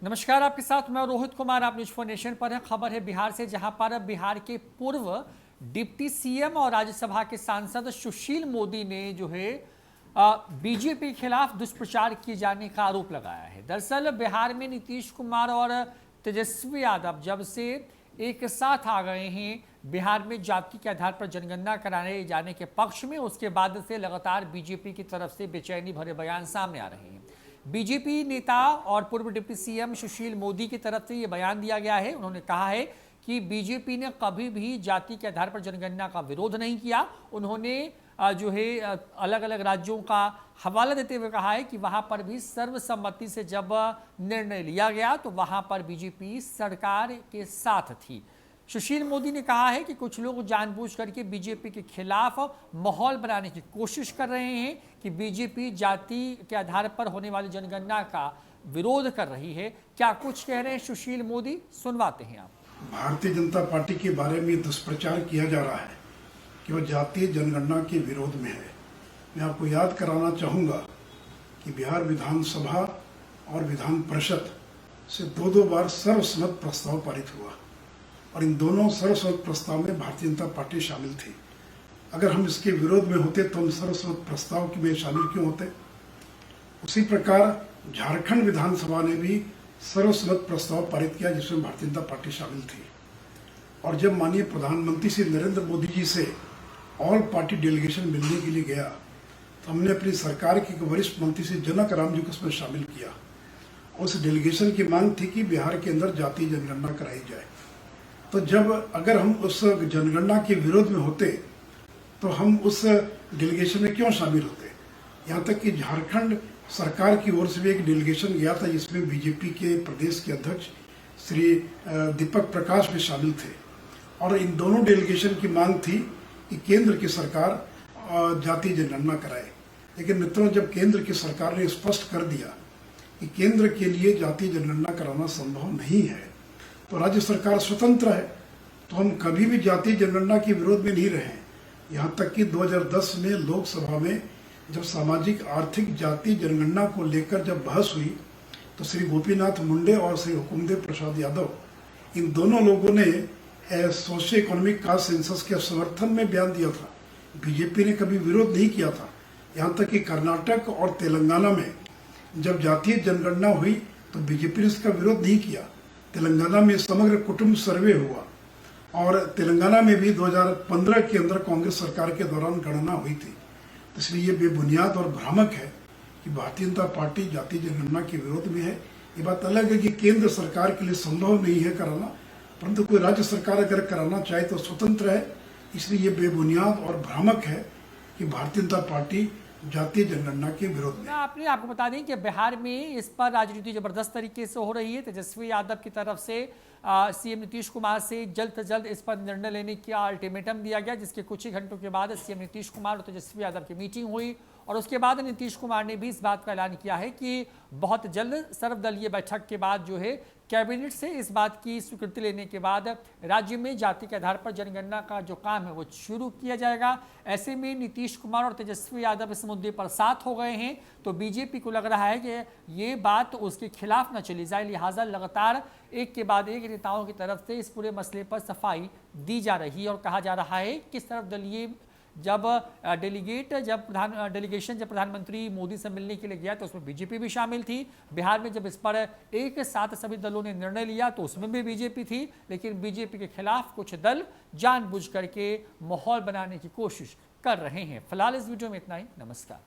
नमस्कार, आपके साथ मैं रोहित कुमार। आप न्यूज 4 नेशन पर है। खबर है बिहार से, जहां पर बिहार के पूर्व डिप्टी सीएम और राज्यसभा के सांसद सुशील मोदी ने जो है बीजेपी के खिलाफ दुष्प्रचार किए जाने का आरोप लगाया है। दरअसल बिहार में नीतीश कुमार और तेजस्वी यादव जब से एक साथ आ गए हैं बिहार में जाति के आधार पर जनगणना कराने जाने के पक्ष में, उसके बाद से लगातार बीजेपी की तरफ से बेचैनी भरे बयान सामने आ रहे हैं। बीजेपी नेता और पूर्व डिप्टी सीएम सुशील मोदी की तरफ से यह बयान दिया गया है। उन्होंने कहा है कि बीजेपी ने कभी भी जाति के आधार पर जनगणना का विरोध नहीं किया। उन्होंने जो है अलग अलग राज्यों का हवाला देते हुए कहा है कि वहां पर भी सर्वसम्मति से जब निर्णय लिया गया तो वहां पर बीजेपी सरकार के साथ थी। सुशील मोदी ने कहा है कि कुछ लोग जानबूझ करके बीजेपी के खिलाफ माहौल बनाने की कोशिश कर रहे हैं कि बीजेपी जाति के आधार पर होने वाली जनगणना का विरोध कर रही है। क्या कुछ कह रहे हैं सुशील मोदी, सुनवाते हैं आप। भारतीय जनता पार्टी के बारे में दुष्प्रचार किया जा रहा है कि वह जातीय जनगणना के विरोध में है। मैं आपको याद कराना चाहूंगा कि बिहार विधानसभा और विधान परिषद से दो बार सर्वसम्मत प्रस्ताव पारित हुआ और इन दोनों सर्वसम्मत प्रस्ताव में भारतीय जनता पार्टी शामिल थी। अगर हम इसके विरोध में होते तो हम सर्वसम्मत प्रस्ताव में शामिल क्यों होते। उसी प्रकार झारखंड विधानसभा ने भी सर्वसम्मत प्रस्ताव पारित किया जिसमें भारतीय जनता पार्टी शामिल थी। और जब माननीय प्रधानमंत्री श्री नरेंद्र मोदी जी से ऑल पार्टी डेलीगेशन मिलने के लिए गया तो हमने अपनी सरकार के वरिष्ठ मंत्री से जनक राम जी को उसमें शामिल किया। उस डेलीगेशन की मांग थी कि बिहार के अंदर जातीय जनगणना कराई जाए। तो जब अगर हम उस जनगणना के विरोध में होते तो हम उस डेलीगेशन में क्यों शामिल होते। यहाँ तक कि झारखंड सरकार की ओर से भी एक डेलीगेशन गया था जिसमें बीजेपी के प्रदेश के अध्यक्ष श्री दीपक प्रकाश भी शामिल थे और इन दोनों डेलीगेशन की मांग थी कि केंद्र की सरकार जातीय जनगणना कराए। लेकिन मित्रों, जब केंद्र की सरकार ने स्पष्ट कर दिया कि केंद्र के लिए जातीय जनगणना कराना संभव नहीं है तो राज्य सरकार स्वतंत्र है, तो हम कभी भी जातीय जनगणना के विरोध में नहीं रहे। यहाँ तक कि 2010 में लोकसभा में जब सामाजिक आर्थिक जाति जनगणना को लेकर जब बहस हुई तो श्री गोपीनाथ मुंडे और श्री हुकुमदेव प्रसाद यादव इन दोनों लोगों ने सोशियो इकोनॉमिक कास्ट सेंसस के समर्थन में बयान दिया था। बीजेपी ने कभी विरोध नहीं किया था। यहाँ तक कि कर्नाटक और तेलंगाना में जब जातीय जनगणना हुई तो बीजेपी ने इसका विरोध नहीं किया। तेलंगाना में समग्र कुटुंब सर्वे हुआ और तेलंगाना में भी 2015 के अंदर कांग्रेस सरकार के दौरान गणना हुई थी। तो इसलिए ये बेबुनियाद और भ्रामक है कि भारतीय जनता पार्टी जातीय जनगणना के विरोध में है। ये बात अलग है कि केंद्र सरकार के लिए संभव नहीं है कराना, परंतु कोई राज्य सरकार अगर कराना चाहे तो स्वतंत्र है। इसलिए ये बेबुनियाद और भ्रामक है कि भारतीय जनता पार्टी जातीय जनगणना के विरोध में। आपको बता दें कि बिहार में इस पर राजनीति जबरदस्त तरीके से हो रही है। तेजस्वी यादव की तरफ से सीएम नीतीश कुमार से जल्द से जल्द इस पर निर्णय लेने का अल्टीमेटम दिया गया, जिसके कुछ ही घंटों के बाद सीएम नीतीश कुमार और तेजस्वी यादव की मीटिंग हुई और उसके बाद नीतीश कुमार ने भी इस बात का ऐलान किया है कि बहुत जल्द सर्वदलीय बैठक के बाद जो है कैबिनेट से इस बात की स्वीकृति लेने के बाद राज्य में जाति के आधार पर जनगणना का जो काम है वो शुरू किया जाएगा। ऐसे में नीतीश कुमार और तेजस्वी यादव इस मुद्दे पर साथ हो गए हैं तो बीजेपी को लग रहा है कि ये बात उसके खिलाफ न चली जाए, लिहाजा लगातार एक के बाद एक नेताओं की तरफ से इस पूरे मसले पर सफाई दी जा रही है और कहा जा रहा है कि सर्वदलीय जब डेलीगेशन जब प्रधानमंत्री मोदी से मिलने के लिए गया तो उसमें बीजेपी भी शामिल थी। बिहार में जब इस पर एक साथ सभी दलों ने निर्णय लिया तो उसमें भी बीजेपी थी, लेकिन बीजेपी के खिलाफ कुछ दल जानबूझ करके माहौल बनाने की कोशिश कर रहे हैं। फिलहाल इस वीडियो में इतना ही। नमस्कार।